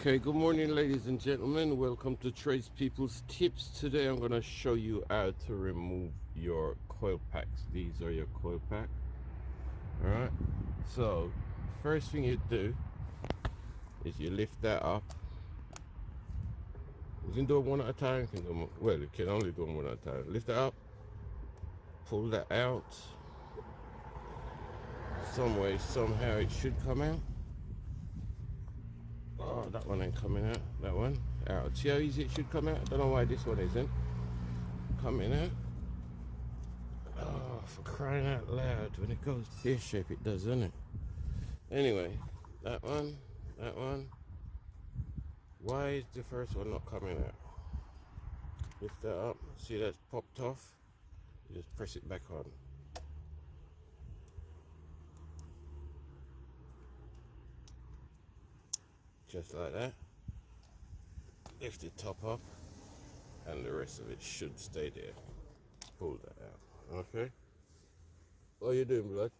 Okay, good morning ladies and gentlemen, welcome to Tradespeople's Tips. Today I'm going to show you how to remove your coil packs. These are your coil pack. Alright, so first thing you do is you lift that up. You can do it one at a time, you can do them, well, you can only do them one at a time. Lift it up, pull that out. Some way, somehow it should come out. Oh, that one ain't coming out. That one out. See how easy it should come out? I don't know why this one isn't coming out. Oh, for crying out loud. When it goes pear shape, it does, doesn't it? Anyway, that one. Why is the first one not coming out? Lift that up. See that's popped off? You just press it back on. Just like that. Lift the top up and the rest of it should stay there. Pull that out. Okay? What are you doing, blood?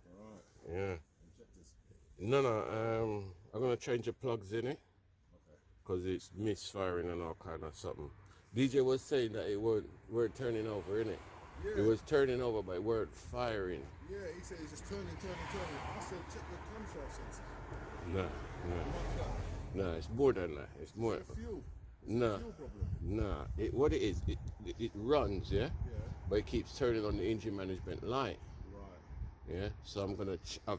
Alright. Yeah. No, I'm gonna change the plugs in it. Because it's misfiring and all kind of something. DJ was saying that it weren't turning over, innit? Yeah. It was turning over but it weren't firing. Yeah, he said it's just turning. I said check the camshaft sensor. No, it's more than that. It's more. It's fuel. No, fuel problem. no. What it is, it runs, yeah? But it keeps turning on the engine management light. Right. Yeah, so I've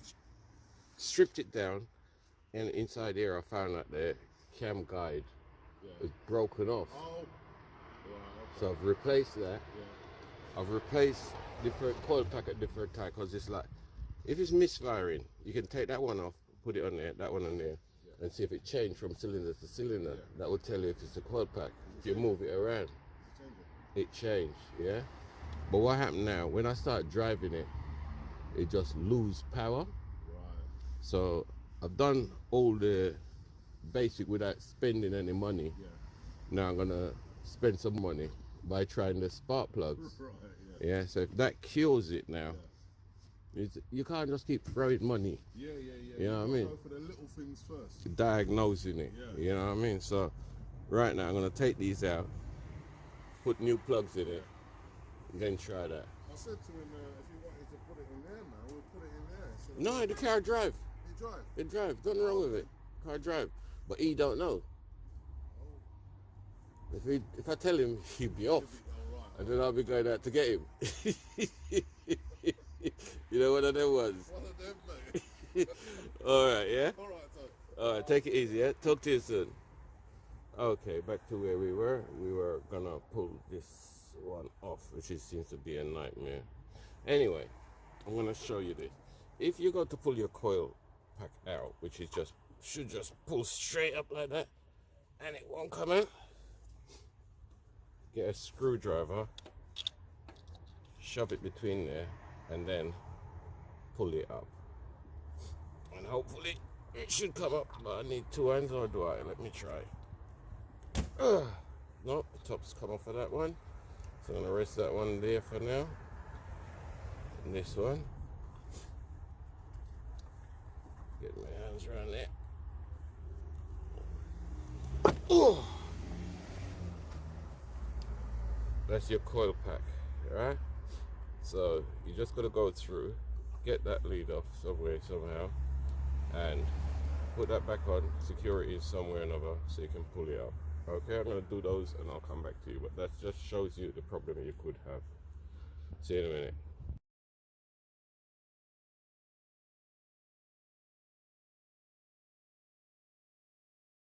stripped it down, and inside here I found that the cam guide is broken off. Oh. Right, okay. So I've replaced that. Yeah. I've replaced different coil pack at different time because it's like, if it's misfiring, you can take that one off, put it on there, that one on there, and see if it changed from cylinder to cylinder. That will tell you if it's a coil pack. If you move it around, it changed, yeah? But what happened now, when I start driving it, it just lose power. Right. So I've done all the basic without spending any money. Yeah. Now I'm gonna spend some money by trying the spark plugs. Right, yeah, so if that cures it now, you can't just keep throwing money. Yeah. You know what I mean? Go for the little things first. Diagnosing it. Yeah. You know what I mean? So right now I'm gonna take these out, put new plugs in it, and then try that. I said to him, if he wanted to put it in there, man, we'll put it in there. So No, the car drive. It drive? It drive. Nothing wrong with it. Car drive. But he don't know. If I tell him, he'd be off. And then I'll be going out to get him. You know what them was? One of them, mate. Alright, yeah? Alright, so. Alright, take it easy, yeah? Talk to you soon. Okay, back to where we were. We were gonna pull this one off, which seems to be a nightmare. Anyway, I'm gonna show you this. If you go to pull your coil pack out, which is should just pull straight up like that, and it won't come out, get a screwdriver, shove it between there, and then pull it up. And hopefully it should come up, but I need two hands, or do I? Let me try. No, the top's come off of that one. So I'm gonna rest that one there for now. And this one. Get my hands around there. Oh. That's your coil pack, alright? So you just gotta go through, get that lead off somewhere, somehow, and put that back on, secure it in somewhere or another so you can pull it out. Okay, I'm gonna do those and I'll come back to you, but that just shows you the problem you could have. See you in a minute.